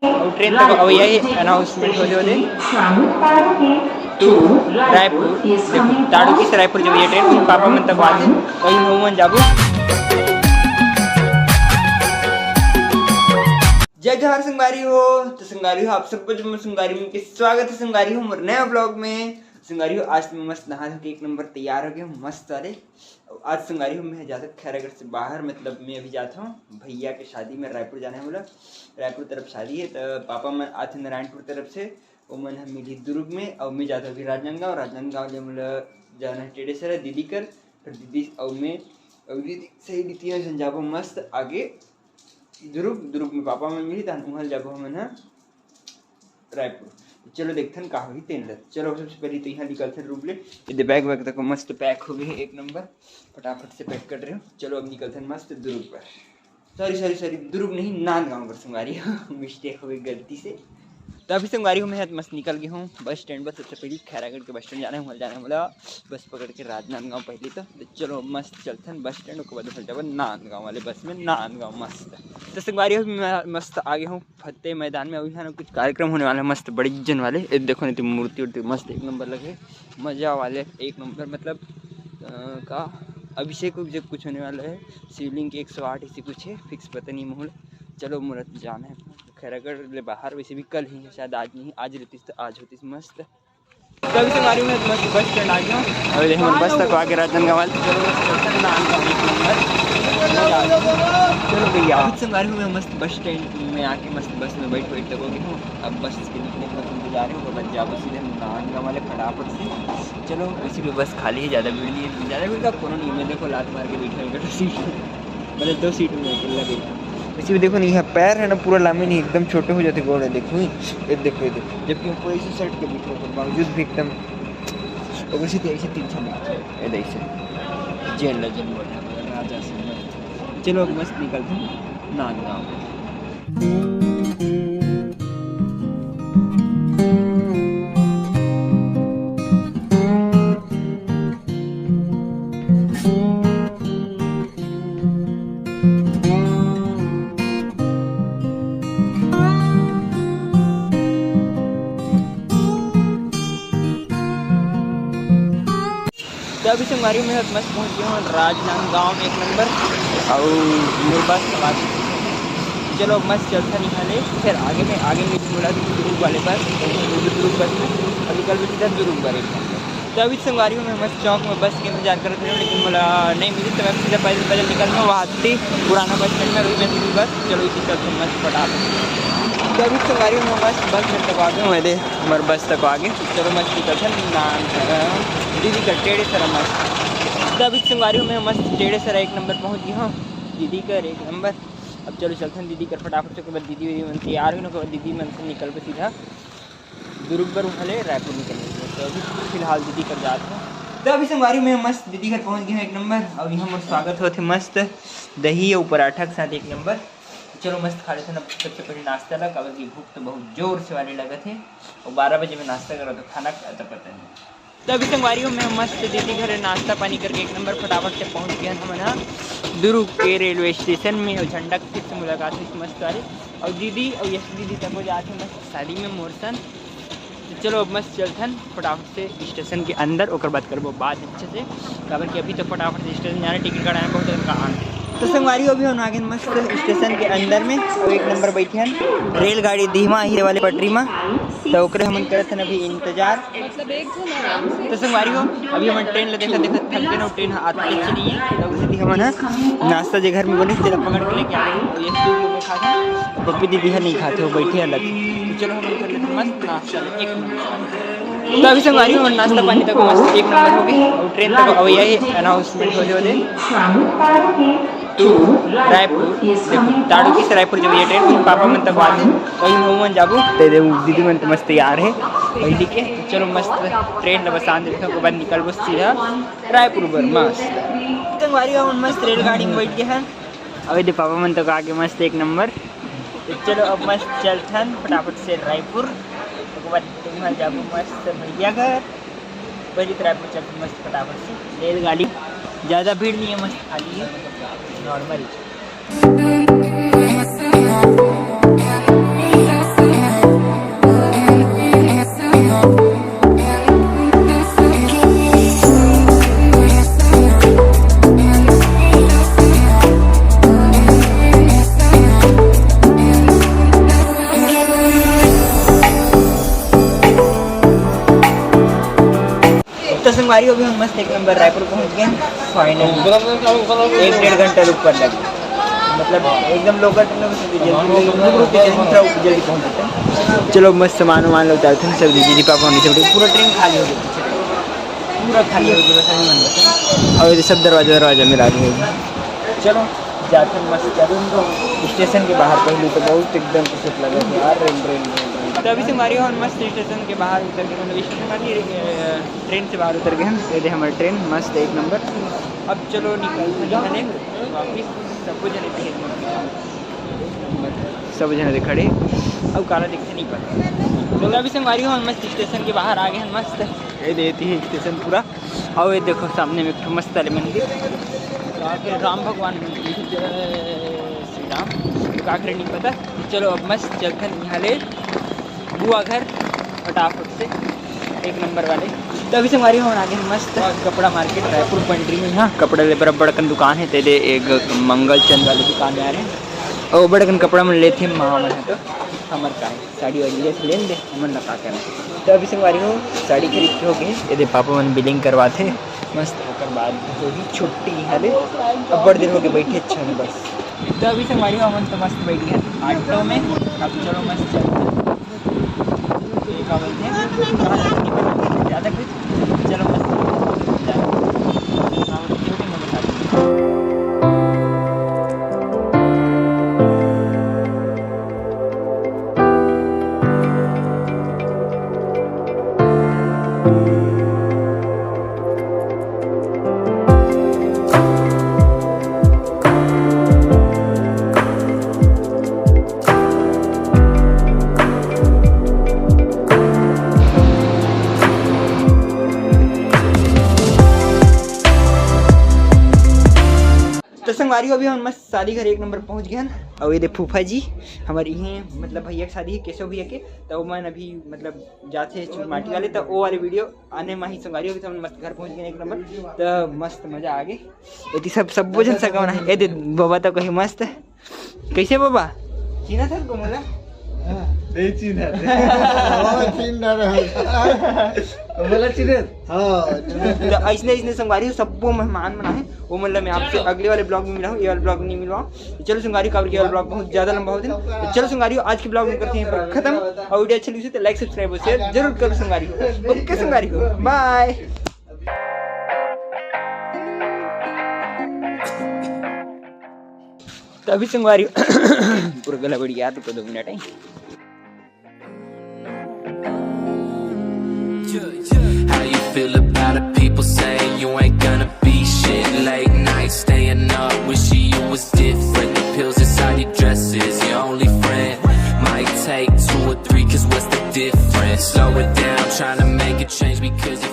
और ट्रेन तक अब यही अनाउंसमेंट होते होते टू रायपुर देखो ताड़ुकी से रायपुर जब ये ट्रेन पापा मन तक आते वही मोमन जाबू। जय जवाहर संगवारी हो। तो संगवारी हो आप सबको जो संगवारी में स्वागत है संगवारी हो मोर नया ब्लॉग में। संगवारी हो आज मैं मस्त नहा धो के एक नंबर तैयार हो गया हूँ मस्त वाले। आज संगवारी हो मैं जाता खैरागढ़ से बाहर, मतलब मैं अभी जाता हूँ भैया के शादी में रायपुर जाना है। बोला रायपुर तरफ शादी है तो पापा मन आते नारायणपुर तरफ से वो मन हम मिली दुर्ग में और मैं जाता अभी राजनांदगांव ले बोला जाना है टेढ़ेसर दीदी कर फिर दीदी और मैं और दीदी सही रीति जाबो मस्त आगे दुर्ग में पापा में मिली तहन उहल जाबो हम रायपुर। चलो देखथन का होगी तेन लत। चलो सबसे पहले तो यहाँ निकलते रूम ले ये बैग वैग तक मस्त पैक हो गए एक नंबर, फटाफट से पैक कर रहे हो। चलो अब निकलते मस्त दुर्ग पर, सॉरी दुर्ग नहीं नांदगांव पर संगवारी हो मिस्टेक हो गई गलती से। तो अभी संगवारी हूँ मैं मस्त निकल गया हूँ बस स्टैंड पर। सबसे पहले खैरागढ़ के बस स्टैंड जाना है बोला बस पकड़ के राजनांदगांव पहले तो चलो मस्त चलते हैं बस स्टैंड के बाद चल जाओ नांदगांव वाले बस में नांदगांव मस्त। तो संगवारी हो मैं मस्त आगे हूँ फतेह मैदान में। अभी यहाँ कुछ कार्यक्रम होने वाले मस्त बड़ी जन वाले देखो नहीं तो मूर्ति उर्ति मस्त एक नंबर लगे मजा वाले एक नंबर, मतलब का अभिषेक जब कुछ होने वाला है शिवलिंग के 108 इसी कुछ है फिक्स पता नहीं मुहूर्त। चलो मुहूर्त जाना है खैरागढ़ ले बाहर, वैसे भी कल ही है शायद आज नहीं, आज रहती तो आज होती मस्त। कभी से मारी में मस्त बस स्टैंड आ गया और हमारे बस तक आगे राजनांदगांव वाले। चलो भैया संगवारी हूँ मैं मस्त बस स्टैंड में आके मस्त बस में बैठ तक हो गया हूँ। अब बस के निकलने का जा रहे हो बस जाओ सीधे नांदगांव वाले फटाफट से। चलो वैसे भी बस खाली है, ज़्यादा भीड़ नहीं है, ज़्यादा भीड़ का कोनो नहीं। मैं देखो लात मार के बैठा सीट मतलब 2 सीट में अकेला बैठा। इसी में देखो नहीं यहाँ पैर है ना पूरा लामे नहीं एकदम छोटे हो जाते गोड़ है देखो ये देखो जबकि हम पूरा इसी शर्ट के बीच में बावजूद भी एकदम ऐसे 300 मीटर ऐसे जेल लगन राजा से। चलो मस्त निकलते हैं नांदगांव। तो अभी संगवारी में मस्त पहुँच गया हूँ राजनांदगांव में एक नंबर और मेरे बस सवार। चलो मस्त चलता निकाले फिर आगे में बोला दुर्ग वाले बस दुर्ग बस में अभी कल भी सीधा दुर्ग पर एक नंबर। तो अभी संगवारी में मस्त चौक में बस के इंतजार कर रहे थे लेकिन बोला नहीं मिली तो मैं सीधा पैदल निकल गया वहाँ थी पुराना बस स्टैंड में रुकी थी बस। चलो इसी चलते मस्त फटाफट। तो अभी संगवारी में मस्त बस में तक आ गए मैं हमारे बस तक आ गए। चलो मस्त निकलते दीदी का टेढ़ेसर मस्त। तो अभी संगवारी में मस्त टेढ़ेसर एक नंबर पहुँच गया हूँ दीदी कर एक नंबर। अब चलो चलते हैं दीदी कर फटाफट से। बाद दीदी मन तैयार हुई ना दीदी मन से निकल पे सीधा दुर्ग पर उठले रायपुर निकलेंगे। तो अभी फिलहाल दीदी कर जाते हैं। तो अभी संगवारी में मस्त दीदी घर पहुँच गए हैं एक नंबर और यहाँ पर स्वागत होते मस्त दही और पराठा के साथ एक नंबर। चलो मस्त खा लेते ना सबसे पहले नाश्ता लगा काबर की भूख तो बहुत जोर से वाले लगे थे और 12 बजे में नाश्ता करा तो खाना तो पता नहीं। तो अभी संगवारी में मस्त दीदी घर नाश्ता पानी करके एक नंबर फटाफट से पहुंच गया हम ना दुर्ग के रेलवे स्टेशन में और झंडा फिर से मुलाकात हुई मस्त वाली और दीदी और यश दीदी तक हो जाते मस्त शादी में मोरसन। तो चलो अब मस्त चलथन फटाफट से स्टेशन के अंदर और बात करबो बात अच्छे से काबर कि अभी तो फटाफट से स्टेशन जाना टिकट कटाना बहुत कहाँ। तो संगवारी अभी हम आगे मस्त स्टेशन के अंदर में और एक नंबर बैठे हैं रेलगाड़ी धीमा ही वाले पटरी में तो ओकरे हम करते हैं अभी इंतजार। तो संगवारी हो अभी हम ट्रेन ले देखा थकते ना ट्रेन आती नहीं है तो उसी हम नाश्ता जो घर में बोले तेरा पकड़ के लेके आ रहे हो ये में खाते पप्पी दीदी नहीं खाते हो बैठे अलग। तो चलो हम कर लेते मस्त नाश्ता एक नंबर। तो अभी संगवारी हो नाश्ता पानी तक मस्त एक नंबर हो गई और ट्रेन तक अब यही अनाउंसमेंट होते टू रायपुर देखो ताड़ुकी से रायपुर जब ये ट्रेन पापा मन तक आते वही मोमन जाबू तो दीदी मन तो मस्त तैयार है वही दिखे। तो चलो मस्त ट्रेन बस आने के बाद निकल बस सीधा रायपुर पर मस्त। संगवारी हम मस्त रेलगाड़ी में बैठ गए हैं अभी पापा मन तक आगे मस्त एक नंबर। तो चलो अब मस्त चलथन फटाफट से रायपुर उसके बाद जाबू मस्त भैया घर पहले तो रायपुर चलते मस्त फटाफट से। रेलगाड़ी ज़्यादा भीड़ नहीं है मस्त खाली है नॉर्मल। संगवारी अभी हम मस्त 1 नंबर रायपुर पहुंच गए फाइनली। 1-1.5 घंटा रुक कर लगे, मतलब एकदम लोकल ट्रेन जल्दी पहुँच जाते हैं। चलो मस्त सामान वामान लोग उतारते हैं सब, दीदी पापा होने से पूरा ट्रेन खाली हो गया, पूरा खाली हो गया, बस नहीं मन बता। और ये सब दरवाजा में लागे होगी। चलो जाते हैं मस्त स्टेशन के बाहर, पहले तो बहुत एकदम कुछ लगा कि यार ट्रेन। तो अभी से हमारी हम मस्त स्टेशन के बाहर उतर के, मतलब स्टेशन वाली ट्रेन से बाहर उतर गए हम। ये हमारी ट्रेन मस्त 1 नंबर। अब चलो निकलते हैं वापिस, सब जने खड़े, अब काला दिखते नहीं पाते। तो अभी से हमारी हम मस्त स्टेशन के बाहर आ गए हैं मस्त। ये देती है स्टेशन पूरा, और ये देखो सामने में एक मस्त वाले मंदिर, फिर राम भगवान मंदिर, श्री राम तो आखिर नहीं पता। चलो अब मस्त चलते हैं यहाँ ले बुआ घर फटाफट से 1 नंबर वाले। तो अभी से हमारी हम आगे मस्त कपड़ा मार्केट रायपुर पंट्री में, यहाँ कपड़ा ले बड़कन दुकान है, तेरे एक मंगल चंद वाली दुकान में आ रहे हैं। और बड़कन कपड़ा में लेते हैं माँ मन है तो हमार का है साड़ी वाड़ी ले लेन दे हमन लगा कर। तो अभी से हमारी हो साड़ी खरीद के हो गए, ये पापा मन बिलिंग करवाते मस्त, होकर बाद होगी छुट्टी हाले। अब बड़े दिन हो गए बैठे अच्छा में बस। तो अभी से हमारी हम तो मस्त बैठ गए ऑटो में। अब चलो मस्त चलते हैं ज़्यादा कुछ, चलो मस्त संगवारी अभी हम मस्त शादी घर 1 नंबर पहुंच गए हैं। और ये दे फूफा जी हमारी हैं, मतलब भैया की शादी है केशव भैया के, तो मन अभी मतलब जाते हैं माटी वाले, तो वो वाली वीडियो आने में ही संगवारी होगी। तो हम मस्त घर पहुंच गए 1 नंबर, तो मस्त मजा आ गई। ये सब भोजन सका है, ये दे बाबा तो कहीं मस्त कैसे बाबा चीना था को मोला नहीं चीना ऐसने संगवारी सबको मेहमान बना है वो, मतलब मैं आपसे अगले वाले ब्लॉग में मिला हूँ, ये वाले ब्लॉग नहीं मिलवा। चलो संगवारी कवर किया ब्लॉग बहुत ज़्यादा लंबा होता है। तो चलो संगवारी आज के ब्लॉग में करते हैं खत्म, और वीडियो अच्छी लगी तो लाइक सब्सक्राइब और शेयर जरूर करो संगवारी को। ओके संगवारी को बाय। तो अभी संगवारी पूरा गला बढ़ गया, तो 2 मिनट है। How you feel about it? People say you ain't gonna be shit. Late night staying up, wishing you was different. The pills inside your dress is your only friend. Might take 2 or 3, 'cause what's the difference? Slow it down, trying to make a change because you